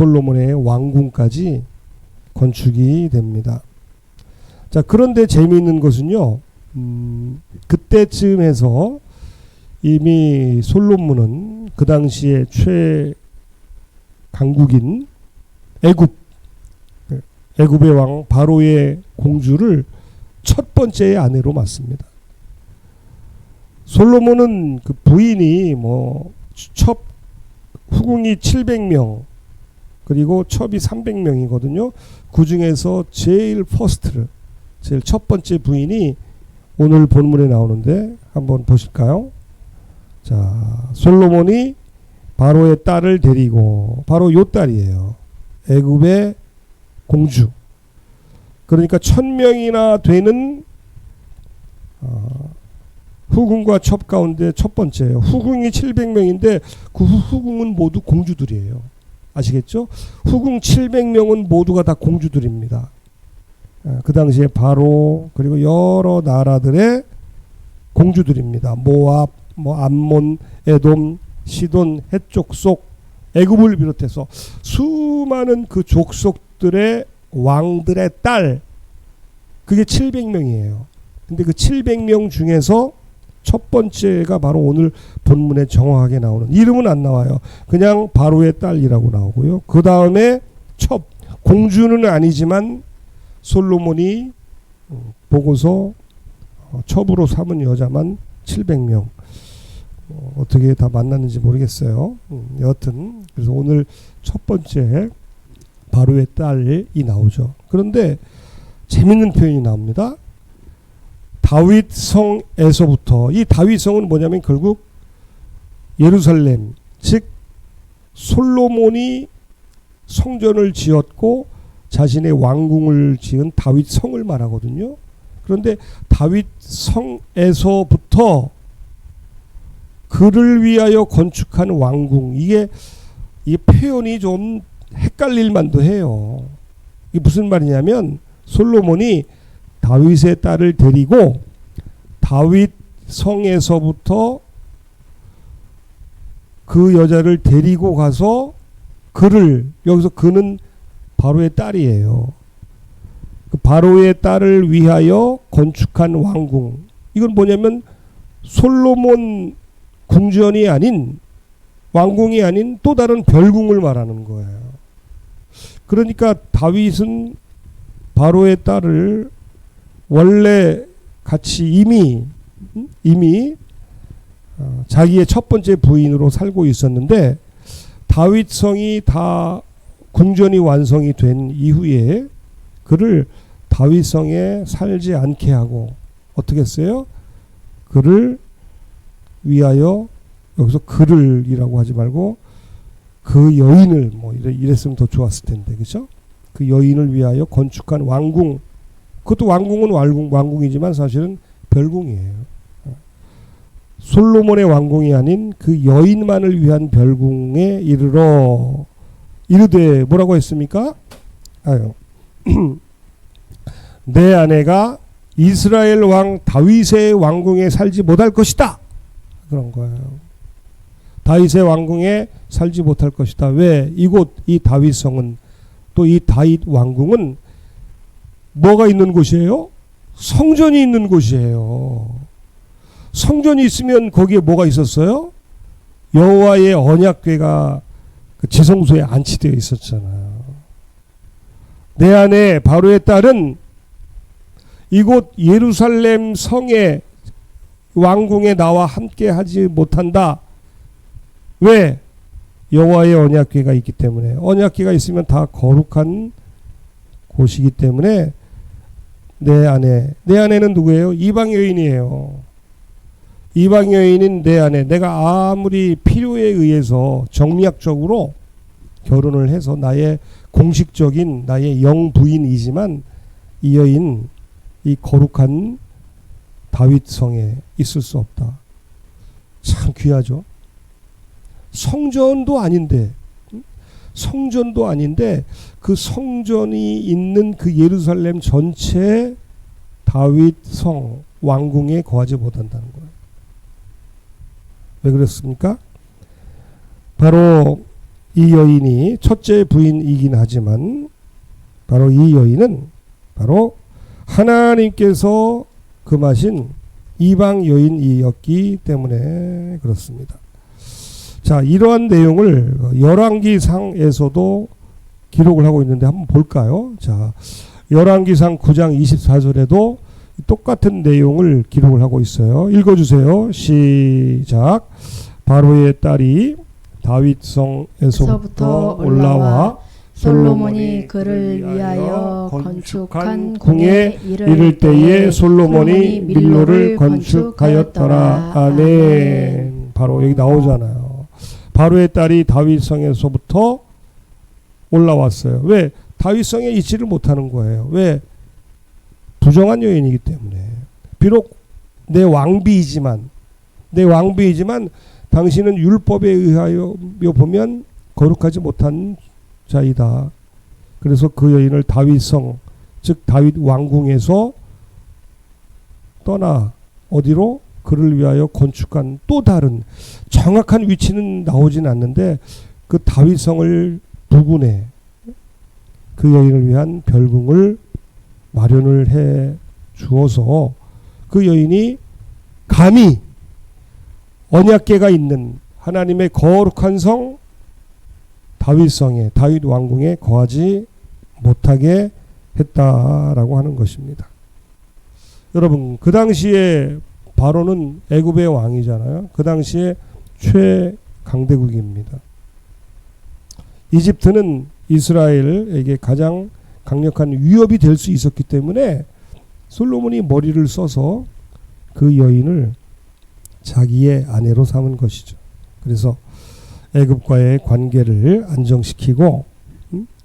솔로몬의 왕궁까지 건축이 됩니다. 자, 그런데 재미있는 것은요, 그때쯤 해서 이미 솔로몬은 그 당시에 최강국인 애굽의 왕 바로의 공주를 첫 번째 아내로 맞습니다. 솔로몬은 그 부인이 후궁이 700명, 그리고 첩이 300명이거든요. 그 중에서 제일 첫 번째 부인이 오늘 본문에 나오는데 한번 보실까요? 자, 솔로몬이 바로의 딸을 데리고, 바로 요 딸이에요. 애굽의 공주. 그러니까 1000명이나 되는 후궁과 첩 가운데 첫 번째예요. 후궁이 700명인데 그 후궁은 모두 공주들이에요. 아시겠죠? 후궁 700명은 모두가 다 공주들입니다. 그 당시에 바로 그리고 여러 나라들의 공주들입니다. 모압, 암몬, 에돔, 시돈, 헷족 속, 애굽을 비롯해서 수많은 그 족속들의 왕들의 딸, 그게 700명이에요. 근데 그 700명 중에서 첫 번째가 바로 오늘 본문에 정확하게 나오는, 이름은 안 나와요. 그냥 바로의 딸이라고 나오고요. 그 다음에 첩, 공주는 아니지만 솔로몬이 보고서 첩으로 삼은 여자만 700명. 어떻게 다 만났는지 모르겠어요. 여하튼 그래서 오늘 첫 번째 바로의 딸이 나오죠. 그런데 재밌는 표현이 나옵니다. 다윗 성에서부터, 이 다윗 성은 뭐냐면 결국 예루살렘, 즉 솔로몬이 성전을 지었고 자신의 왕궁을 지은 다윗 성을 말하거든요. 그런데 다윗 성에서부터 그를 위하여 건축한 왕궁, 이게 표현이 좀 헷갈릴 만도 해요. 이게 무슨 말이냐면 솔로몬이 다윗의 딸을 데리고 다윗 성에서부터 그 여자를 데리고 가서 여기서 그는 바로의 딸이에요. 그 바로의 딸을 위하여 건축한 왕궁. 이건 뭐냐면 솔로몬 궁전이 아닌, 왕궁이 아닌 또 다른 별궁을 말하는 거예요. 그러니까 다윗은 바로의 딸을 원래 같이 이미 자기의 첫 번째 부인으로 살고 있었는데, 다윗 성이 다 궁전이 완성이 된 이후에 그를 다윗 성에 살지 않게 하고 어떻게 했어요? 그를 위하여, 여기서 그를이라고 하지 말고 그 여인을, 이랬으면 더 좋았을 텐데, 그죠? 그 여인을 위하여 건축한 왕궁, 그것도 왕궁은 왕궁이지만 사실은 별궁이에요. 솔로몬의 왕궁이 아닌 그 여인만을 위한 별궁에 이르되 뭐라고 했습니까? 내 아내가 이스라엘 왕 다윗의 왕궁에 살지 못할 것이다, 그런 거예요. 다윗의 왕궁에 살지 못할 것이다. 왜? 이곳 이 다윗성은, 또 이 다윗 왕궁은 뭐가 있는 곳이에요? 성전이 있는 곳이에요. 성전이 있으면 거기에 뭐가 있었어요? 여호와의 언약궤가 그 지성소에 안치되어 있었잖아요. 내 아내 바로의 딸은 이곳 예루살렘 성의 왕궁에 나와 함께 하지 못한다. 왜? 여호와의 언약궤가 있기 때문에. 언약궤가 있으면 다 거룩한 곳이기 때문에 내 아내는 누구예요? 이방 여인이에요. 이방 여인인 내 아내, 내가 아무리 필요에 의해서 정략적으로 결혼을 해서 나의 공식적인 나의 영부인이지만 이 여인, 이 거룩한 다윗 성에 있을 수 없다. 참 귀하죠. 성전도 아닌데 그 성전이 있는 그 예루살렘 전체 다윗 성 왕궁에 거하지 못한다는 거예요. 왜 그랬습니까? 바로 이 여인이 첫째 부인이긴 하지만 바로 이 여인은 바로 하나님께서 금하신 이방 여인이었기 때문에 그렇습니다. 자, 이러한 내용을 열왕기상에서도 기록을 하고 있는데 한번 볼까요? 자, 열왕기상 9장 24절에도 똑같은 내용을 기록을 하고 있어요. 읽어주세요. 시작. 바로의 딸이 다윗성에서부터 올라와 솔로몬이 그를 위하여 건축한 궁에 이를 때에 솔로몬이 밀로를 건축하였더라. 아멘. 바로 여기 나오잖아요. 바로의 딸이 다윗성에서부터 올라왔어요. 왜? 다윗성에 있지를 못하는 거예요. 왜? 부정한 여인이기 때문에. 비록 내 왕비이지만 당신은 율법에 의하여 보면 거룩하지 못한 자이다. 그래서 그 여인을 다윗성, 즉 다윗 왕궁에서 떠나 어디로? 그를 위하여 건축한 또 다른 정확한 위치는 나오진 않는데 그 다윗성을 부근에 그 여인을 위한 별궁을 마련을 해 주어서 그 여인이 감히 언약궤가 있는 하나님의 거룩한 성 다윗성에 다윗 왕궁에 거하지 못하게 했다라고 하는 것입니다. 여러분, 그 당시에 바로는 애굽의 왕이잖아요. 그 당시에 최강대국입니다. 이집트는 이스라엘에게 가장 강력한 위협이 될 수 있었기 때문에 솔로몬이 머리를 써서 그 여인을 자기의 아내로 삼은 것이죠. 그래서 애굽과의 관계를 안정시키고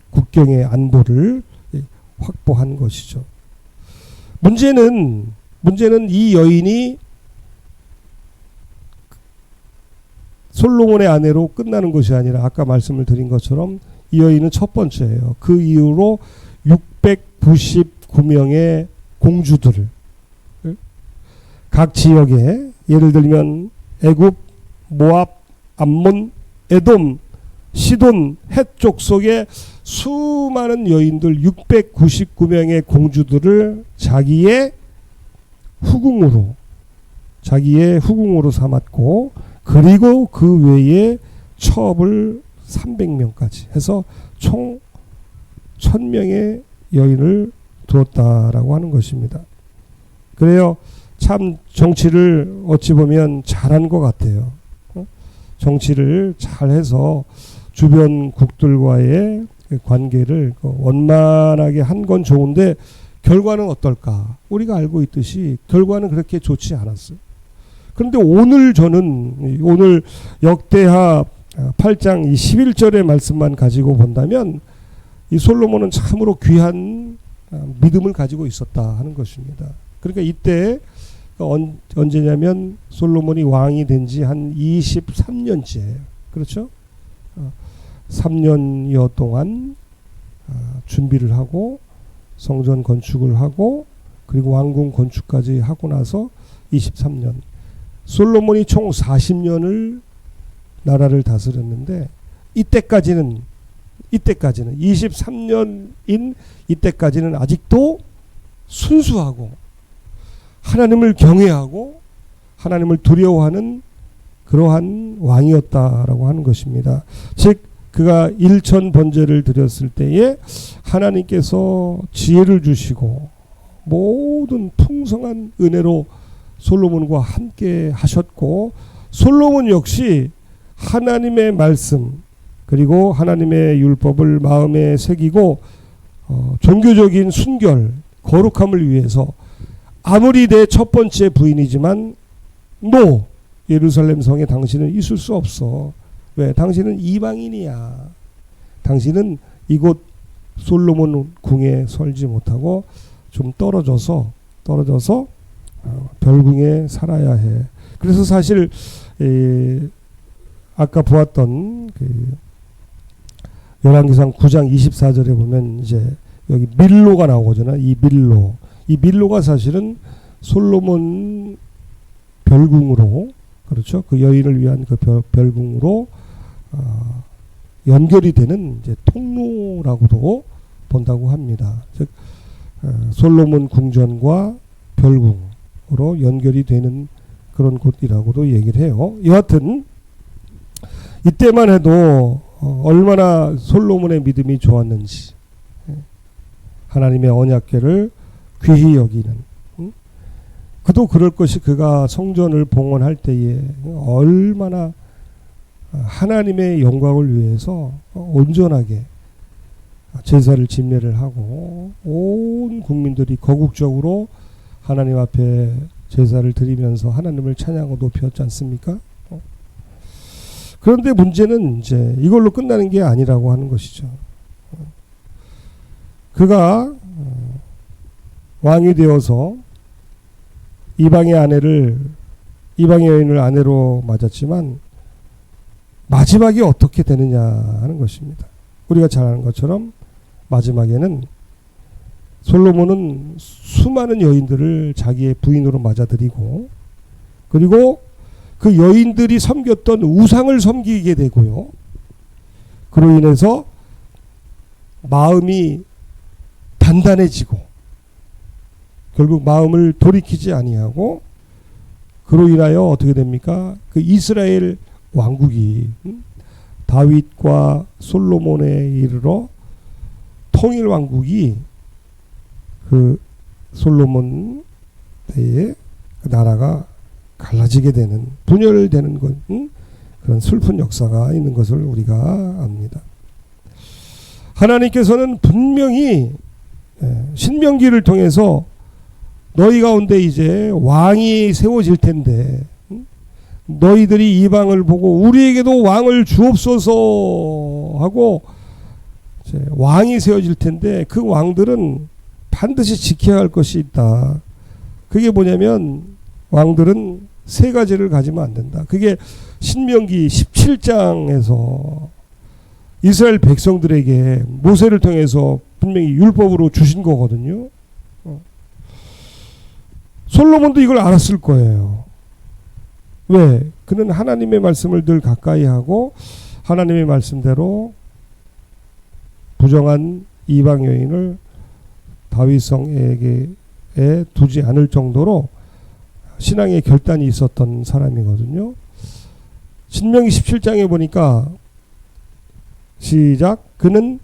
국경의 안보를 확보한 것이죠. 문제는 이 여인이 솔로몬의 아내로 끝나는 것이 아니라 아까 말씀을 드린 것처럼 이 여인은 첫 번째예요. 그 이후로 699명의 공주들을 각 지역에 예를 들면 애굽, 모압, 암몬, 에돔, 시돈, 헷 족속의 수많은 여인들 699명의 공주들을 자기의 후궁으로 삼았고 그리고 그 외에 첩을 300명까지 해서 총 1000명의 여인을 두었다라고 하는 것입니다. 그래요. 참 정치를 어찌 보면 잘한 것 같아요. 정치를 잘해서 주변 국들과의 관계를 원만하게 한 건 좋은데 결과는 어떨까? 우리가 알고 있듯이 결과는 그렇게 좋지 않았어요. 그런데 오늘 역대하 8장 11절의 말씀만 가지고 본다면 이 솔로몬은 참으로 귀한 믿음을 가지고 있었다 하는 것입니다. 그러니까 이때 언제냐면 솔로몬이 왕이 된 지 한 23년째예요. 그렇죠? 3년여 동안 준비를 하고 성전 건축을 하고 그리고 왕궁 건축까지 하고 나서 23년. 솔로몬이 총 40년을 나라를 다스렸는데 이때까지는 23년인 이때까지는 아직도 순수하고 하나님을 경외하고 하나님을 두려워하는 그러한 왕이었다라고 하는 것입니다. 즉 그가 일천 번제를 드렸을 때에 하나님께서 지혜를 주시고 모든 풍성한 은혜로 솔로몬과 함께 하셨고 솔로몬 역시 하나님의 말씀 그리고 하나님의 율법을 마음에 새기고 종교적인 순결 거룩함을 위해서 아무리 내 첫 번째 부인이지만 너 예루살렘 성에 당신은 있을 수 없어. 왜? 당신은 이방인이야. 당신은 이곳 솔로몬 궁에 설지 못하고 좀 떨어져서 별궁에 살아야 해. 그래서 사실 아까 보았던 열왕기상 9장 24절에 보면 이제 여기 밀로가 나오잖아요. 이 밀로가 사실은 솔로몬 별궁으로 그렇죠. 그 여인을 위한 그 별궁으로 연결이 되는 이제 통로라고도 본다고 합니다. 즉 솔로몬 궁전과 별궁으로 연결이 되는 그런 곳이라고도 얘기를 해요. 여하튼 이때만 해도 얼마나 솔로몬의 믿음이 좋았는지, 하나님의 언약궤를 귀히 여기는, 그도 그럴 것이 그가 성전을 봉헌할 때에 얼마나 하나님의 영광을 위해서 온전하게 제사를 집례를 하고 온 국민들이 거국적으로 하나님 앞에 제사를 드리면서 하나님을 찬양하고 높였지 않습니까? 그런데 문제는 이제 이걸로 끝나는 게 아니라고 하는 것이죠. 그가 왕이 되어서 이방의 여인을 아내로 맞았지만 마지막이 어떻게 되느냐 하는 것입니다. 우리가 잘 아는 것처럼 마지막에는 솔로몬은 수많은 여인들을 자기의 부인으로 맞아들이고, 그리고 그 여인들이 섬겼던 우상을 섬기게 되고요. 그로 인해서 마음이 단단해지고 결국 마음을 돌이키지 아니하고, 그로 인하여 어떻게 됩니까? 그 이스라엘 왕국이 다윗과 솔로몬에 이르러 통일 왕국이 그 솔로몬 때에 그 나라가 갈라지게 되는, 분열되는 것, 그런 슬픈 역사가 있는 것을 우리가 압니다. 하나님께서는 분명히 신명기를 통해서 너희 가운데 이제 왕이 세워질 텐데 너희들이 이방을 보고 우리에게도 왕을 주옵소서 하고 이제 왕이 세워질 텐데 그 왕들은 반드시 지켜야 할 것이 있다. 그게 뭐냐면 왕들은 세 가지를 가지면 안 된다. 그게 신명기 17장에서 이스라엘 백성들에게 모세를 통해서 분명히 율법으로 주신 거거든요. 솔로몬도 이걸 알았을 거예요. 왜? 그는 하나님의 말씀을 늘 가까이 하고 하나님의 말씀대로 부정한 이방 여인을 다윗성에게 두지 않을 정도로 신앙의 결단이 있었던 사람이거든요. 신명기 17장에 보니까 시작. 그는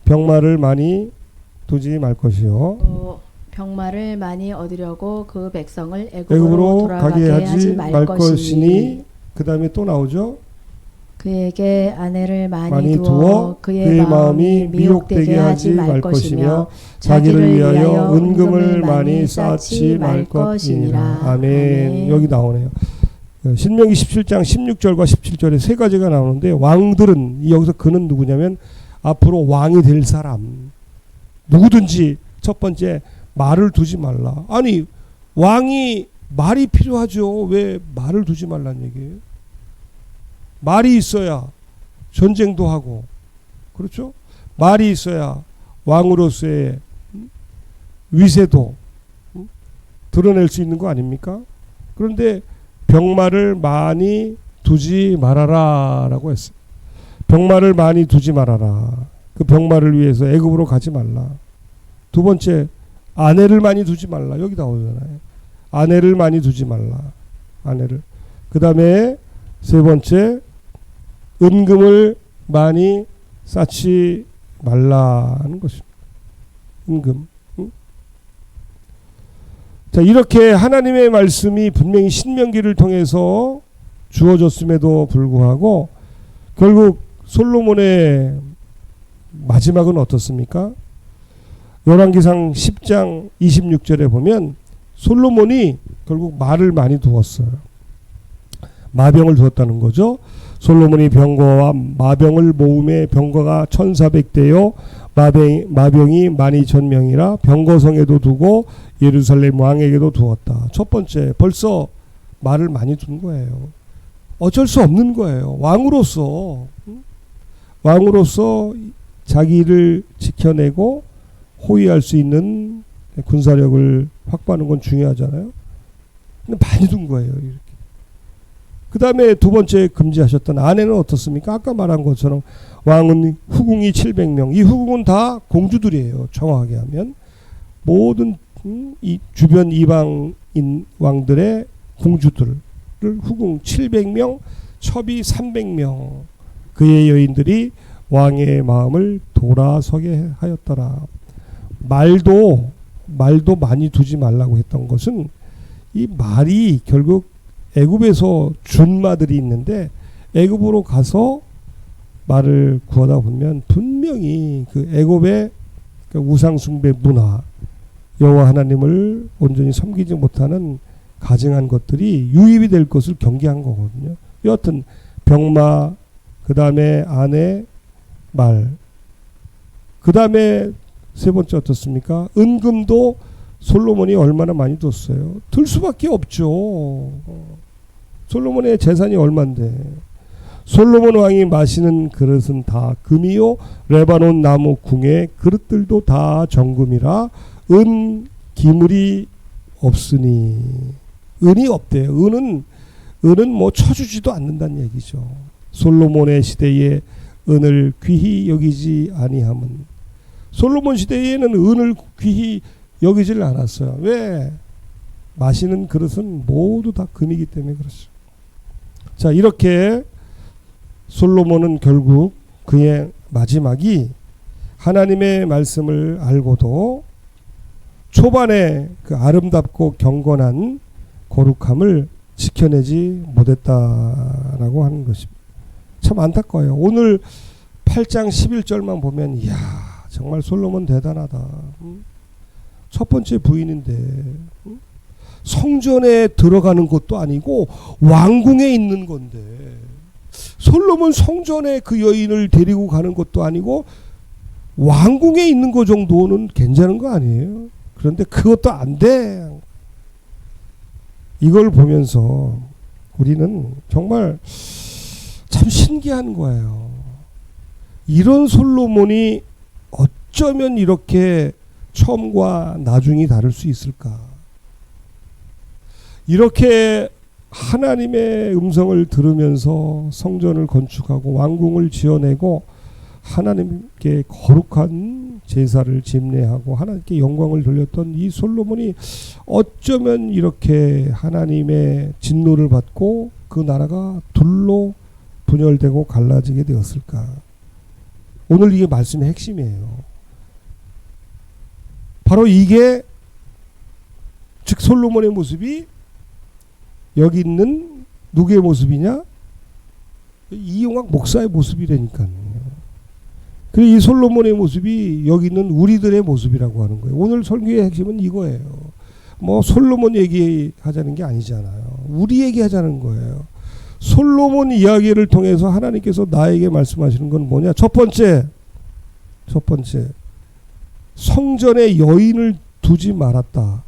병마를 많이 두지 말 것이요. 병마를 많이 얻으려고 그 백성을 애굽으로 애굽으로 돌아가게 하지 말 것이니. 그 다음에 또 나오죠. 그에게 아내를 많이 두어 그의 마음이 미혹되게 하지 말 것이며 자기를 위하여 은금을 많이 쌓지 말 것이니라. 아멘. 여기 나오네요. 신명기 17장 16절과 17절에 세 가지가 나오는데, 왕들은, 여기서 그는 누구냐면 앞으로 왕이 될 사람, 누구든지 첫 번째 말을 두지 말라. 아니, 왕이 말이 필요하죠. 왜 말을 두지 말라는 얘기예요? 말이 있어야 전쟁도 하고, 그렇죠? 말이 있어야 왕으로서의 위세도 드러낼 수 있는 거 아닙니까? 그런데 병마를 많이 두지 말아라 라고 했어요. 병마를 많이 두지 말아라. 그 병마를 위해서 애굽으로 가지 말라. 두 번째, 아내를 많이 두지 말라. 여기 나오잖아요. 아내를 많이 두지 말라. 아내를. 그 다음에 세 번째, 은금을 많이 쌓지 말라 하는 것입니다. 은금. 자, 이렇게 하나님의 말씀이 분명히 신명기를 통해서 주어졌음에도 불구하고 결국 솔로몬의 마지막은 어떻습니까? 열왕기상 10장 26절에 보면 솔로몬이 결국 말을 많이 두었어요. 마병을 두었다는 거죠. 솔로몬이 병거와 마병을 모음에 병거가 1400대요 마병이 12000명이라 병거성에도 두고 예루살렘 왕에게도 두었다. 첫 번째, 벌써 말을 많이 둔 거예요. 어쩔 수 없는 거예요. 왕으로서 자기를 지켜내고 호위할 수 있는 군사력을 확보하는 건 중요하잖아요. 근데 많이 둔 거예요. 이렇게. 그 다음에 두 번째 금지하셨던 아내는 어떻습니까? 아까 말한 것처럼 왕은 후궁이 700명. 이 후궁은 다 공주들이에요. 정확하게 하면. 모든 이 주변 이방인 왕들의 공주들을 후궁 700명, 첩이 300명. 그의 여인들이 왕의 마음을 돌아서게 하였더라. 말도 많이 두지 말라고 했던 것은 이 말이 결국 애굽에서 준마들이 있는데 애굽으로 가서 말을 구하다 보면 분명히 그 애굽의 그 우상숭배 문화, 여호와 하나님을 온전히 섬기지 못하는 가증한 것들이 유입이 될 것을 경계한 거거든요. 여하튼 병마, 그 다음에 아내, 말, 그 다음에 세 번째 어떻습니까? 은금도 솔로몬이 얼마나 많이 뒀어요? 들 수밖에 없죠. 솔로몬의 재산이 얼만데. 솔로몬 왕이 마시는 그릇은 다 금이요 레바논 나무 궁의 그릇들도 다 정금이라 은 기물이 없으니. 은이 없대요. 은은 뭐 쳐주지도 않는다는 얘기죠. 솔로몬의 시대에 은을 귀히 여기지 아니함은, 솔로몬 시대에는 은을 귀히 여기질 않았어요. 왜? 마시는 그릇은 모두 다 금이기 때문에 그렇죠. 자, 이렇게 솔로몬은 결국 그의 마지막이 하나님의 말씀을 알고도 초반에 그 아름답고 경건한 거룩함을 지켜내지 못했다라고 하는 것입니다. 참 안타까워요. 오늘 8장 11절만 보면 이야, 정말 솔로몬 대단하다. 첫 번째 부인인데 성전에 들어가는 것도 아니고 왕궁에 있는 건데, 솔로몬 성전에 그 여인을 데리고 가는 것도 아니고 왕궁에 있는 것 정도는 괜찮은 거 아니에요? 그런데 그것도 안 돼. 이걸 보면서 우리는 정말 참 신기한 거예요. 이런 솔로몬이 어쩌면 이렇게 처음과 나중이 다를 수 있을까? 이렇게 하나님의 음성을 들으면서 성전을 건축하고 왕궁을 지어내고 하나님께 거룩한 제사를 집례하고 하나님께 영광을 돌렸던 이 솔로몬이 어쩌면 이렇게 하나님의 진노를 받고 그 나라가 둘로 분열되고 갈라지게 되었을까? 오늘 이게 말씀의 핵심이에요. 바로 이게, 즉 솔로몬의 모습이 여기 있는 누구의 모습이냐? 이용학 목사의 모습이라니까요. 그리고 이 솔로몬의 모습이 여기 있는 우리들의 모습이라고 하는 거예요. 오늘 설교의 핵심은 이거예요. 뭐 솔로몬 얘기하자는 게 아니잖아요. 우리 얘기하자는 거예요. 솔로몬 이야기를 통해서 하나님께서 나에게 말씀하시는 건 뭐냐? 첫 번째, 성전에 여인을 두지 말았다.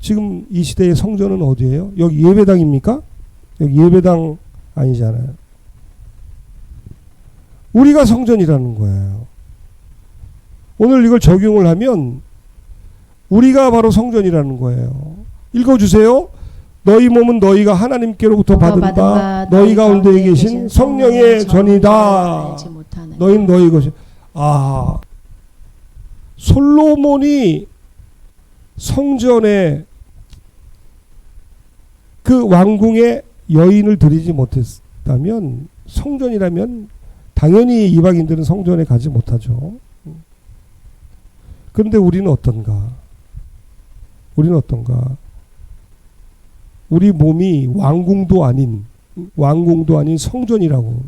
지금 이 시대의 성전은 어디예요? 여기 예배당입니까? 여기 예배당 아니잖아요. 우리가 성전이라는 거예요. 오늘 이걸 적용을 하면 우리가 바로 성전이라는 거예요. 읽어주세요. 너희 몸은 너희가 하나님께로부터 받은 바 너희 가운데 계신 성령의 전이다. 너희는 너희 것이. 아, 솔로몬이 성전에 그 왕궁에 여인을 들이지 못했다면, 성전이라면 당연히 이방인들은 성전에 가지 못하죠. 그런데 우리는 어떤가? 우리 몸이 왕궁도 아닌 성전이라고.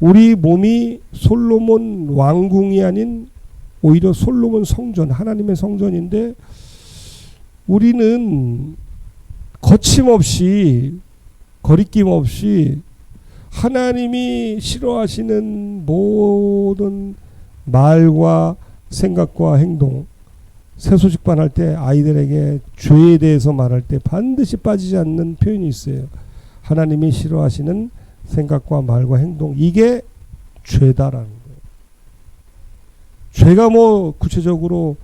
우리 몸이 솔로몬 왕궁이 아닌 오히려 솔로몬 성전, 하나님의 성전인데, 우리는 거침없이, 거리낌 없이 하나님이 싫어하시는 모든 말과 생각과 행동, 세소식반 할 때 아이들에게 죄에 대해서 말할 때 반드시 빠지지 않는 표현이 있어요. 하나님이 싫어하시는 생각과 말과 행동, 이게 죄다라는 거예요. 죄가 뭐 구체적으로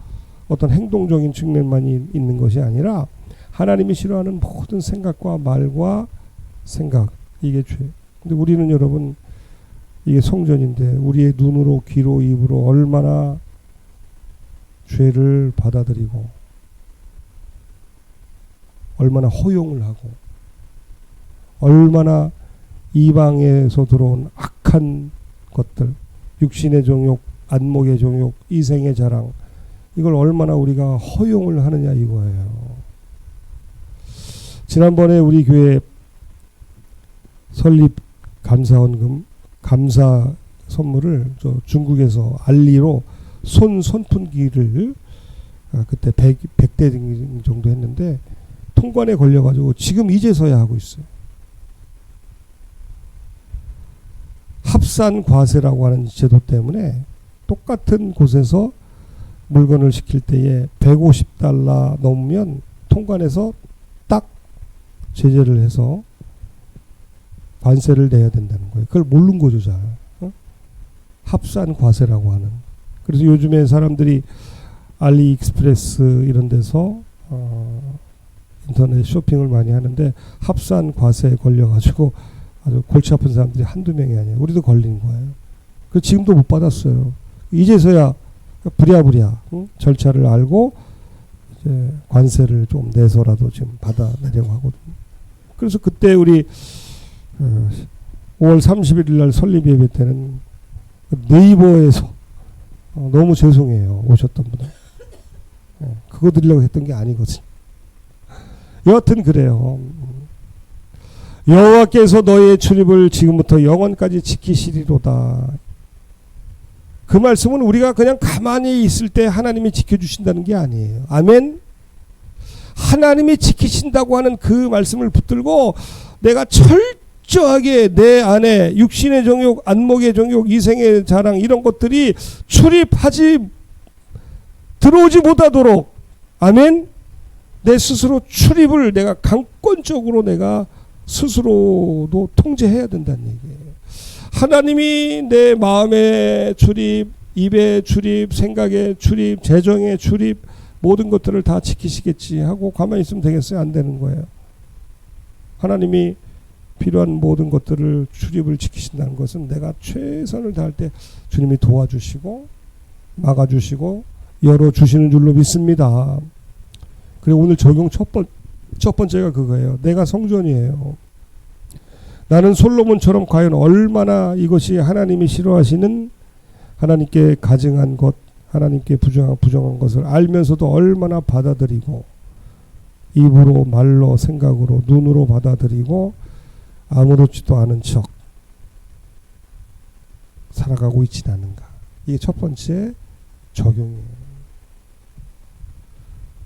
어떤 행동적인 측면만 있는 것이 아니라 하나님이 싫어하는 모든 생각과 말과 생각, 이게 죄. 근데 우리는 여러분, 이게 성전인데 우리의 눈으로 귀로 입으로 얼마나 죄를 받아들이고 얼마나 허용을 하고 얼마나 이방에서 들어온 악한 것들, 육신의 정욕, 안목의 정욕, 이생의 자랑, 이걸 얼마나 우리가 허용을 하느냐 이거예요. 지난번에 우리 교회 설립 감사원금, 감사 선물을 중국에서 알리로 선풍기를 그때 100대 정도 했는데 통관에 걸려가지고 지금 이제서야 하고 있어요. 합산 과세라고 하는 제도 때문에 똑같은 곳에서 물건을 시킬 때에 $150 넘으면 통관에서 딱 제재를 해서 관세를 내야 된다는 거예요. 그걸 모르는 거죠, 잘. 합산 과세라고 하는. 그래서 요즘에 사람들이 알리익스프레스 이런 데서 인터넷 쇼핑을 많이 하는데 합산 과세에 걸려가지고 아주 골치 아픈 사람들이 한두 명이 아니에요. 우리도 걸린 거예요. 그래서 지금도 못 받았어요. 이제서야 부랴부랴 절차를 알고 이제 관세를 좀 내서라도 지금 받아내려고 하거든요. 그래서 그때 우리 5월 31일 날 설립 예배 때는 네이버에서 너무 죄송해요. 오셨던 분들. 그거 드리려고 했던 게 아니거든요. 여하튼 그래요. 여호와께서 너희의 출입을 지금부터 영원까지 지키시리로다. 그 말씀은 우리가 그냥 가만히 있을 때 하나님이 지켜주신다는 게 아니에요. 아멘. 하나님이 지키신다고 하는 그 말씀을 붙들고 내가 철저하게 내 안에 육신의 정욕, 안목의 정욕, 이생의 자랑 이런 것들이 들어오지 못하도록, 아멘, 내 스스로 출입을 내가 강권적으로 내가 스스로도 통제해야 된다는 얘기예요. 하나님이 내 마음의 출입, 입의 출입, 생각의 출입, 재정의 출입, 모든 것들을 다 지키시겠지 하고 가만히 있으면 되겠어요? 안 되는 거예요. 하나님이 필요한 모든 것들을 출입을 지키신다는 것은 내가 최선을 다할 때 주님이 도와주시고 막아주시고 열어주시는 줄로 믿습니다. 그리고 오늘 적용 첫 번째가 그거예요. 내가 성전이에요. 나는 솔로몬처럼 과연 얼마나 이것이 하나님이 싫어하시는, 하나님께 가증한 것, 하나님께 부정한 것을 알면서도 얼마나 받아들이고 입으로, 말로, 생각으로, 눈으로 받아들이고 아무렇지도 않은 척 살아가고 있지 않은가. 이게 첫 번째 적용이에요.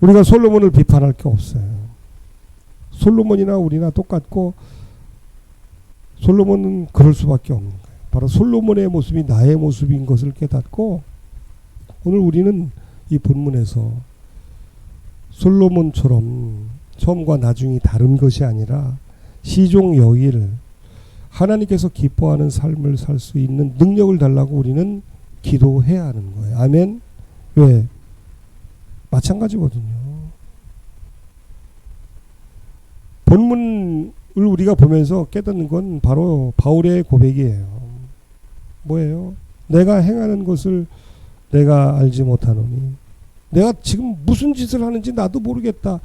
우리가 솔로몬을 비판할 게 없어요. 솔로몬이나 우리나 똑같고 솔로몬은 그럴 수밖에 없는 거예요. 바로 솔로몬의 모습이 나의 모습인 것을 깨닫고 오늘 우리는 이 본문에서 솔로몬처럼 처음과 나중이 다른 것이 아니라 시종 여일 하나님께서 기뻐하는 삶을 살 수 있는 능력을 달라고 우리는 기도해야 하는 거예요. 아멘. 왜? 마찬가지거든요. 본문을 우리가 보면서 깨닫는 건 바로 바울의 고백이에요. 뭐예요? 내가 행하는 것을 내가 알지 못하노니 내가 지금 무슨 짓을 하는지 나도 모르겠다.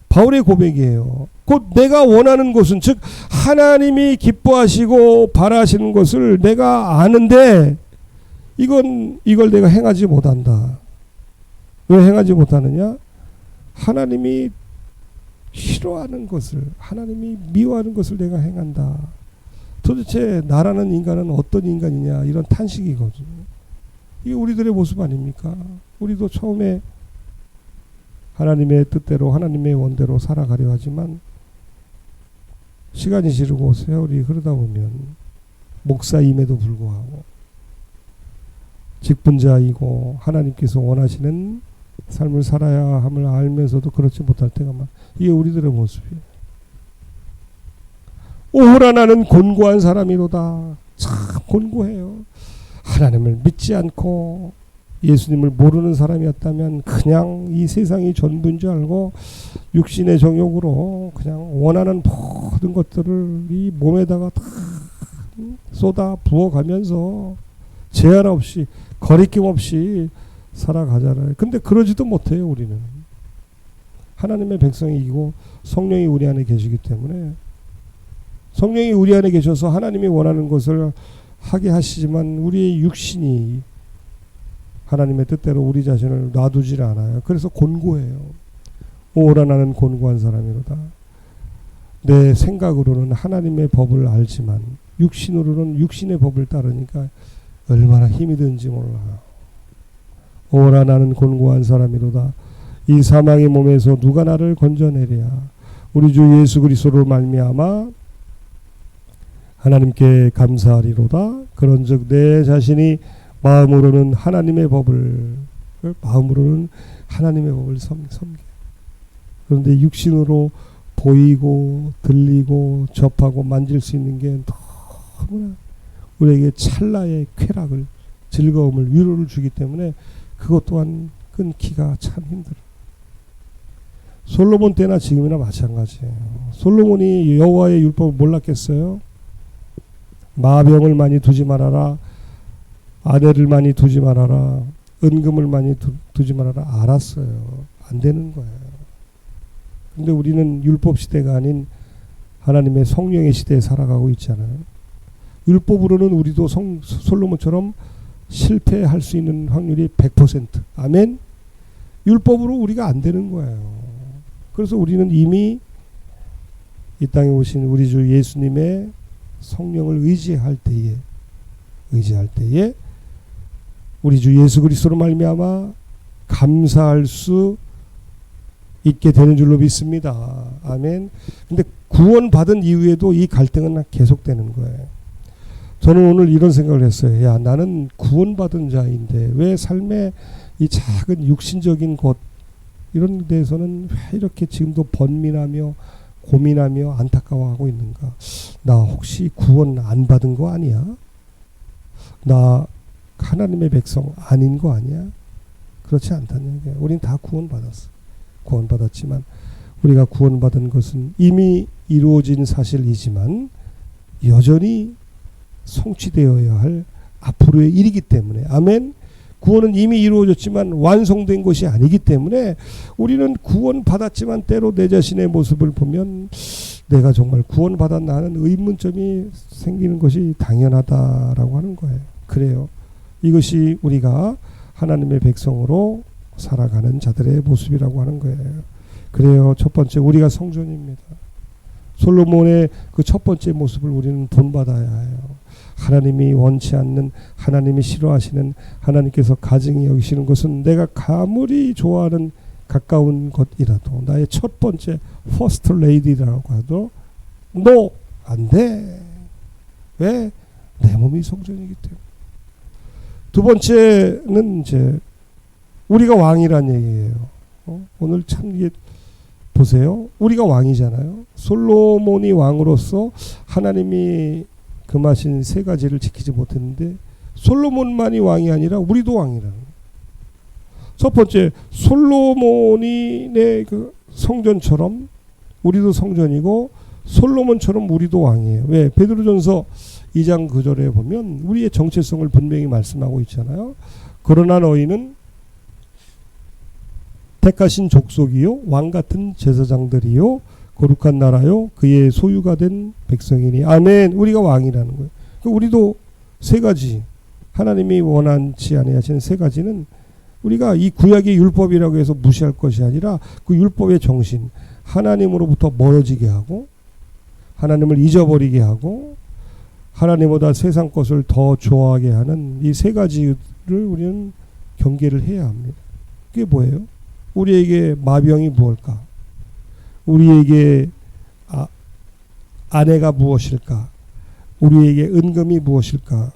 바울의 고백이에요. 곧 내가 원하는 것은, 즉 하나님이 기뻐하시고 바라시는 것을 내가 아는데 이걸 내가 행하지 못한다. 왜 행하지 못하느냐? 하나님이 싫어하는 것을, 하나님이 미워하는 것을 내가 행한다. 도대체 나라는 인간은 어떤 인간이냐, 이런 탄식이거든요. 이게 우리들의 모습 아닙니까? 우리도 처음에 하나님의 뜻대로 하나님의 원대로 살아가려 하지만 시간이 지르고 세월이 흐르다 보면 목사임에도 불구하고 직분자이고 하나님께서 원하시는 삶을 살아야 함을 알면서도 그렇지 못할 때가 많아. 이게 우리들의 모습이에요. 오호라 나는 곤고한 사람이로다. 참 곤고해요. 하나님을 믿지 않고 예수님을 모르는 사람이었다면 그냥 이 세상이 전부인 줄 알고 육신의 정욕으로 그냥 원하는 모든 것들을 이 몸에다가 다 쏟아 부어가면서 제한 없이 거리낌 없이 살아가잖아요. 근데 그러지도 못해요. 우리는 하나님의 백성이고 성령이 우리 안에 계시기 때문에, 성령이 우리 안에 계셔서 하나님이 원하는 것을 하게 하시지만 우리의 육신이 하나님의 뜻대로 우리 자신을 놔두질 않아요. 그래서 곤고해요. 오라 나는 곤고한 사람이로다. 내 생각으로는 하나님의 법을 알지만 육신으로는 육신의 법을 따르니까 얼마나 힘이 드는지 몰라요. 오라 나는 곤고한 사람이로다. 이 사망의 몸에서 누가 나를 건져내랴. 우리 주 예수 그리스도로 말미암아 하나님께 감사하리로다. 그런즉 내 자신이 마음으로는 하나님의 법을 섬겨. 그런데 육신으로 보이고 들리고 접하고 만질 수 있는 게 너무나 우리에게 찰나의 쾌락을, 즐거움을, 위로를 주기 때문에 그것 또한 끊기가 참 힘들어. 솔로몬 때나 지금이나 마찬가지예요. 솔로몬이 여호와의 율법을 몰랐겠어요? 마병을 많이 두지 말아라, 아내를 많이 두지 말아라, 은금을 많이 두지 말아라. 알았어요. 안 되는 거예요. 근데 우리는 율법 시대가 아닌 하나님의 성령의 시대에 살아가고 있잖아요. 율법으로는 우리도 솔로몬처럼 실패할 수 있는 확률이 100%. 아멘. 율법으로 우리가 안 되는 거예요. 그래서 우리는 이미 이 땅에 오신 우리 주 예수님의 성령을 의지할 때에 우리 주 예수 그리스도로 말미암아 감사할 수 있게 되는 줄로 믿습니다. 아멘. 근데 구원받은 이후에도 이 갈등은 계속되는 거예요. 저는 오늘 이런 생각을 했어요. 야, 나는 구원받은 자인데 왜 삶의 이 작은 육신적인 것 이런 데서는 왜 이렇게 지금도 번민하며 고민하며 안타까워하고 있는가? 나 혹시 구원 안 받은 거 아니야? 나 하나님의 백성 아닌 거 아니야? 그렇지 않다는 얘기야. 우린 다 구원받았어. 구원받았지만 우리가 구원받은 것은 이미 이루어진 사실이지만 여전히 성취되어야 할 앞으로의 일이기 때문에, 아멘. 구원은 이미 이루어졌지만 완성된 것이 아니기 때문에 우리는 구원받았지만 때로 내 자신의 모습을 보면 내가 정말 구원받았나 하는 의문점이 생기는 것이 당연하다라고 하는 거예요. 그래요. 이것이 우리가 하나님의 백성으로 살아가는 자들의 모습이라고 하는 거예요. 그래요. 첫 번째, 우리가 성전입니다. 솔로몬의 그 첫 번째 모습을 우리는 본받아야 해요. 하나님이 원치 않는, 하나님이 싫어하시는, 하나님께서 가증히 여기시는 것은 내가 아무리 좋아하는 가까운 것이라도 나의 첫 번째 퍼스트 레이디라고 하도 너 안 돼. 왜? 내 몸이 성전이기 때문에. 두 번째는 이제 우리가 왕이란 얘기예요. 오늘 참 이게 보세요. 우리가 왕이잖아요. 솔로몬이 왕으로서 하나님이 금하신 세 가지를 지키지 못했는데 솔로몬만이 왕이 아니라 우리도 왕이라는 거예요. 첫 번째, 솔로몬의 그 성전처럼 우리도 성전이고 솔로몬처럼 우리도 왕이에요. 왜? 베드로전서 2장 9절에 보면 우리의 정체성을 분명히 말씀하고 있잖아요. 그러나 너희는 택하신 족속이요 왕같은 제사장들이요 거룩한 나라요 그의 소유가 된 백성이니. 아멘. 우리가 왕이라는 거예요. 우리도 세 가지, 하나님이 원하지 아니하시는 세 가지는 우리가 이 구약의 율법이라고 해서 무시할 것이 아니라 그 율법의 정신, 하나님으로부터 멀어지게 하고 하나님을 잊어버리게 하고 하나님보다 세상 것을 더 좋아하게 하는 이 세 가지를 우리는 경계를 해야 합니다. 그게 뭐예요? 우리에게 마병이 무엇일까? 우리에게 아내가 무엇일까? 우리에게 은금이 무엇일까?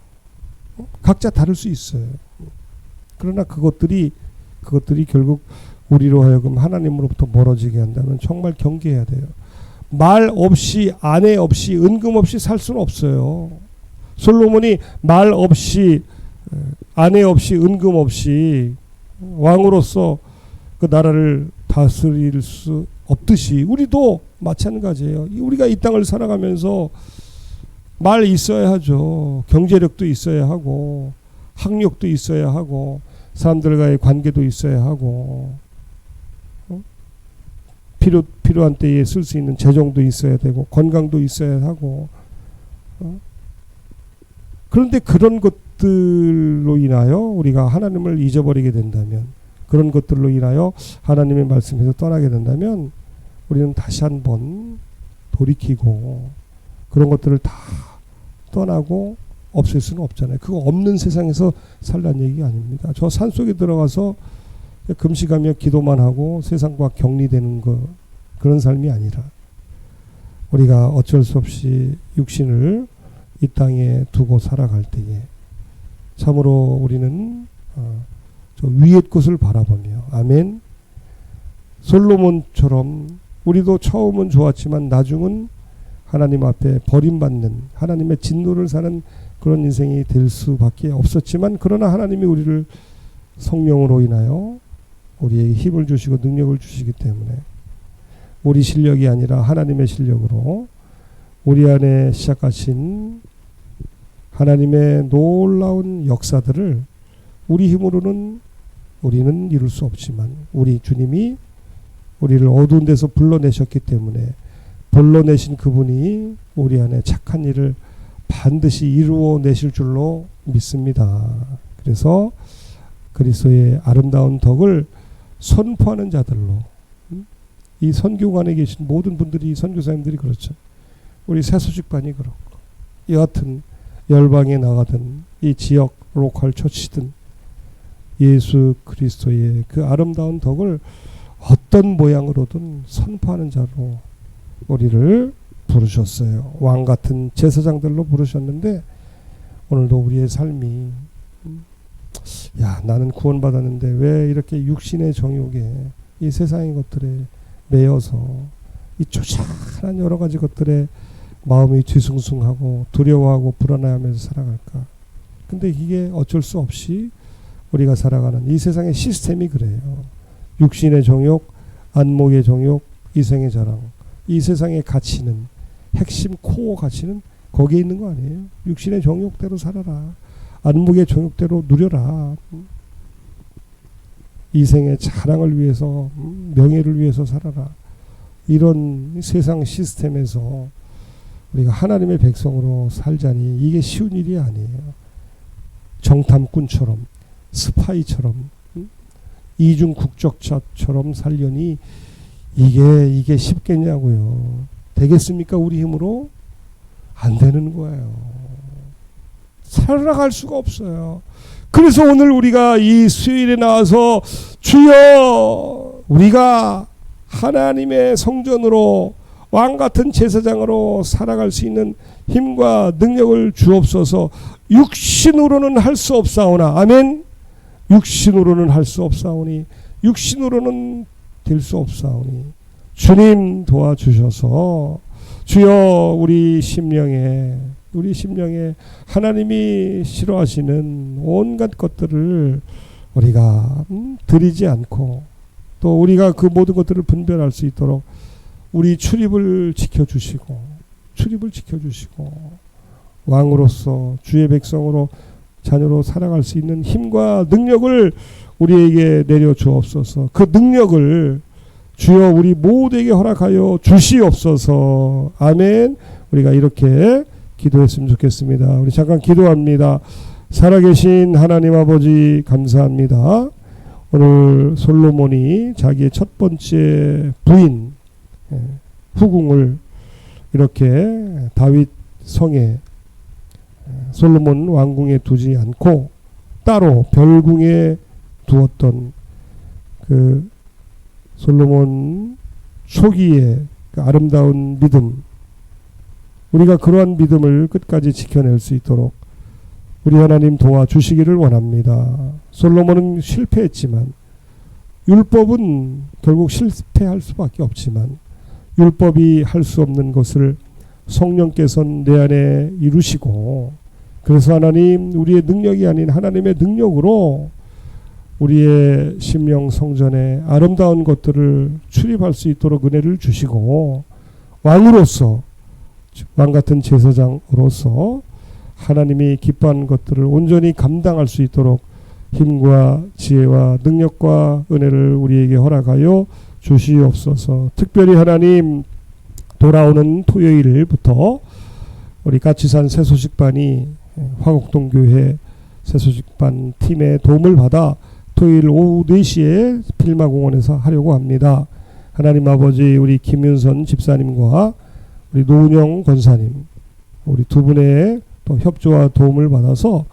각자 다를 수 있어요. 그러나 그것들이 결국 우리로 하여금 하나님으로부터 멀어지게 한다면 정말 경계해야 돼요. 말 없이, 아내 없이, 은금 없이 살 수는 없어요. 솔로몬이 말 없이 아내 없이 은금 없이 왕으로서 그 나라를 다스릴 수 없듯이 우리도 마찬가지예요. 우리가 이 땅을 살아가면서 말 있어야 하죠. 경제력도 있어야 하고 학력도 있어야 하고 사람들과의 관계도 있어야 하고 필요한 때에 쓸 수 있는 재정도 있어야 되고 건강도 있어야 하고 그런데 그런 것들로 인하여 우리가 하나님을 잊어버리게 된다면 그런 것들로 인하여 하나님의 말씀에서 떠나게 된다면 우리는 다시 한번 돌이키고 그런 것들을 다 떠나고 없앨 수는 없잖아요. 그거 없는 세상에서 살란 얘기가 아닙니다. 저 산속에 들어가서 금식하며 기도만 하고 세상과 격리되는 거 그런 삶이 아니라 우리가 어쩔 수 없이 육신을 이 땅에 두고 살아갈 때에 참으로 우리는 저 위의 것을 바라보며 아멘. 솔로몬처럼 우리도 처음은 좋았지만 나중은 하나님 앞에 버림받는 하나님의 진노를 사는 그런 인생이 될 수밖에 없었지만 그러나 하나님이 우리를 성령으로 인하여 우리에게 힘을 주시고 능력을 주시기 때문에 우리 실력이 아니라 하나님의 실력으로 우리 안에 시작하신 하나님의 놀라운 역사들을 우리 힘으로는 우리는 이룰 수 없지만 우리 주님이 우리를 어두운 데서 불러내셨기 때문에 불러내신 그분이 우리 안에 착한 일을 반드시 이루어내실 줄로 믿습니다. 그래서 그리스도의 아름다운 덕을 선포하는 자들로 이 선교관에 계신 모든 분들이 선교사님들이 그렇죠. 우리 새소식반이 그렇고 여하튼 열방에 나가든 이 지역 로컬 처치든 예수 그리스도의 그 아름다운 덕을 어떤 모양으로든 선포하는 자로 우리를 부르셨어요. 왕 같은 제사장들로 부르셨는데 오늘도 우리의 삶이 야 나는 구원받았는데 왜 이렇게 육신의 정욕에 이 세상의 것들에 매여서 이 조잡한 여러 가지 것들에 마음이 뒤숭숭하고 두려워하고 불안해하면서 살아갈까. 근데 이게 어쩔 수 없이 우리가 살아가는 이 세상의 시스템이 그래요. 육신의 정욕, 안목의 정욕, 이생의 자랑. 이 세상의 가치는 핵심 코어 가치는 거기에 있는 거 아니에요. 육신의 정욕대로 살아라. 안목의 정욕대로 누려라. 이생의 자랑을 위해서 명예를 위해서 살아라. 이런 세상 시스템에서 우리가 하나님의 백성으로 살자니 이게 쉬운 일이 아니에요. 정탐꾼처럼 스파이처럼 이중 국적자처럼 살려니 이게 쉽겠냐고요. 되겠습니까? 우리 힘으로? 안 되는 거예요. 살아갈 수가 없어요. 그래서 오늘 우리가 이 수요일에 나와서 주여 우리가 하나님의 성전으로 왕같은 제사장으로 살아갈 수 있는 힘과 능력을 주옵소서. 육신으로는 할 수 없사오나 아멘. 육신으로는 할 수 없사오니 육신으로는 될 수 없사오니 주님 도와주셔서 주여 우리 심령에 하나님이 싫어하시는 온갖 것들을 우리가 드리지 않고 또 우리가 그 모든 것들을 분별할 수 있도록 우리 출입을 지켜주시고 왕으로서 주의 백성으로 자녀로 살아갈 수 있는 힘과 능력을 우리에게 내려 주옵소서. 그 능력을 주여 우리 모두에게 허락하여 주시옵소서. 아멘. 우리가 이렇게 기도했으면 좋겠습니다. 우리 잠깐 기도합니다. 살아계신 하나님 아버지 감사합니다. 오늘 솔로몬이 자기의 첫 번째 부인 후궁을 이렇게 다윗 성에 솔로몬 왕궁에 두지 않고 따로 별궁에 두었던 그 솔로몬 초기의 그 아름다운 믿음, 우리가 그러한 믿음을 끝까지 지켜낼 수 있도록 우리 하나님 도와주시기를 원합니다. 솔로몬은 실패했지만 율법은 결국 실패할 수밖에 없지만 율법이 할 수 없는 것을 성령께서는 내 안에 이루시고 그래서 하나님, 우리의 능력이 아닌 하나님의 능력으로 우리의 심령 성전에 아름다운 것들을 출입할 수 있도록 은혜를 주시고, 왕으로서, 왕같은 제사장으로서 하나님이 기뻐하는 것들을 온전히 감당할 수 있도록 힘과 지혜와 능력과 은혜를 우리에게 허락하여 주시옵소서. 특별히 하나님, 돌아오는 토요일부터 우리 까치산 새소식반이 화곡동교회 새소식반 팀의 도움을 받아 토요일 오후 4시에 필마공원에서 하려고 합니다. 하나님 아버지, 우리 김윤선 집사님과 우리 노은영 권사님, 우리 두 분의 또 협조와 도움을 받아서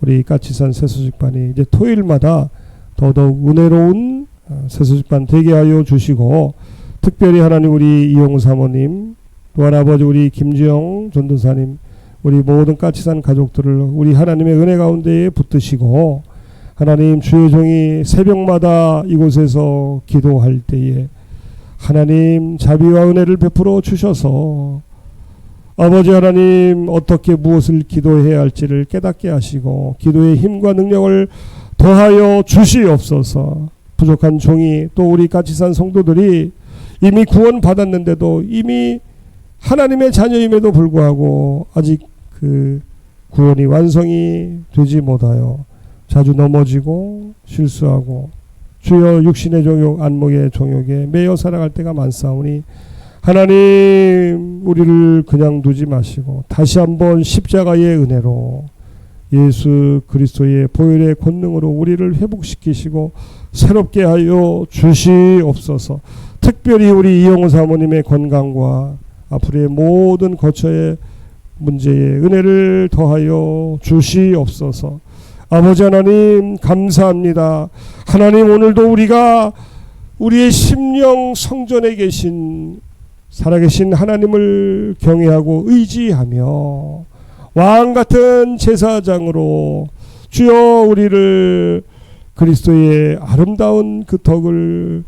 우리 까치산 새소식반이 이제 토요일마다 더더욱 은혜로운 새소식반 되게 하여 주시고, 특별히 하나님 우리 이용우 사모님, 또한 아버지 우리 김지영 전도사님, 우리 모든 까치산 가족들을 우리 하나님의 은혜 가운데에 붙드시고, 하나님 주의 종이 새벽마다 이곳에서 기도할 때에 하나님 자비와 은혜를 베풀어 주셔서 아버지 하나님, 어떻게 무엇을 기도해야 할지를 깨닫게 하시고 기도의 힘과 능력을 더하여 주시옵소서. 부족한 종이, 또 우리 까치산 성도들이 이미 구원 받았는데도, 이미 하나님의 자녀임에도 불구하고 아직 그 구원이 완성이 되지 못하여 자주 넘어지고 실수하고 주여 육신의 종욕, 안목의 종욕에 매여 살아갈 때가 많사오니 하나님, 우리를 그냥 두지 마시고 다시 한번 십자가의 은혜로 예수 그리스도의 보혈의 권능으로 우리를 회복시키시고 새롭게 하여 주시옵소서. 특별히 우리 이영호 사모님의 건강과 앞으로의 모든 거처의 문제에 은혜를 더하여 주시옵소서. 아버지 하나님, 감사합니다. 하나님, 오늘도 우리가 우리의 심령 성전에 계신 살아계신 하나님을 경외하고 의지하며 왕같은 제사장으로 주여 우리를 그리스도의 아름다운 그 덕을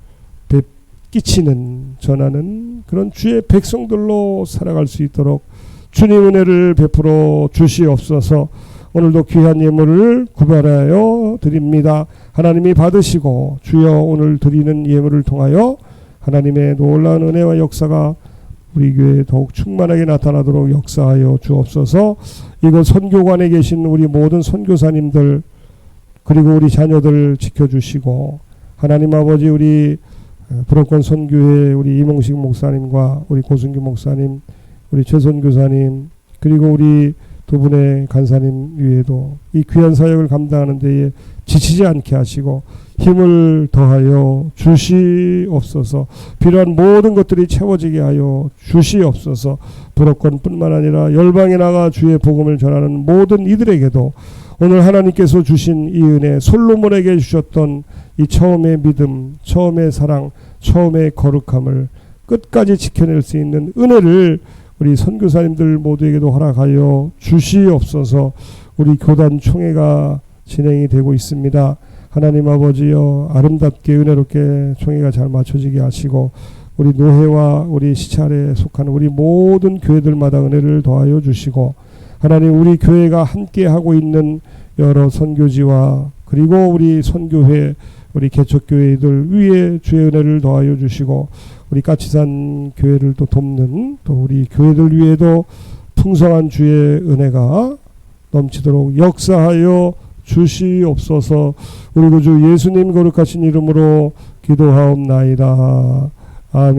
끼치는, 전하는 그런 주의 백성들로 살아갈 수 있도록 주님 은혜를 베풀어 주시옵소서. 오늘도 귀한 예물을 구별하여 드립니다. 하나님이 받으시고 주여 오늘 드리는 예물을 통하여 하나님의 놀라운 은혜와 역사가 우리 교회에 더욱 충만하게 나타나도록 역사하여 주옵소서. 이곳 선교관에 계신 우리 모든 선교사님들, 그리고 우리 자녀들 지켜주시고, 하나님 아버지 우리 불업권 선교회 우리 이몽식 목사님과 우리 고승규 목사님, 우리 최선 교사님, 그리고 우리 두 분의 간사님 위에도 이 귀한 사역을 감당하는 데에 지치지 않게 하시고 힘을 더하여 주시옵소서. 필요한 모든 것들이 채워지게 하여 주시옵소서. 불업권뿐만 아니라 열방에 나가 주의 복음을 전하는 모든 이들에게도 오늘 하나님께서 주신 이 은혜, 솔로몬에게 주셨던 이 처음의 믿음, 처음의 사랑, 처음의 거룩함을 끝까지 지켜낼 수 있는 은혜를 우리 선교사님들 모두에게도 허락하여 주시옵소서. 우리 교단 총회가 진행이 되고 있습니다. 하나님 아버지여, 아름답게 은혜롭게 총회가 잘 맞춰지게 하시고 우리 노회와 우리 시찰에 속하는 우리 모든 교회들마다 은혜를 더하여 주시고, 하나님 우리 교회가 함께 하고 있는 여러 선교지와 그리고 우리 선교회, 우리 개척교회들 위에 주의 은혜를 더하여 주시고, 우리 까치산 교회를 또 돕는 또 우리 교회들 위에도 풍성한 주의 은혜가 넘치도록 역사하여 주시옵소서. 우리 구주 예수님 거룩하신 이름으로 기도하옵나이다. 아멘.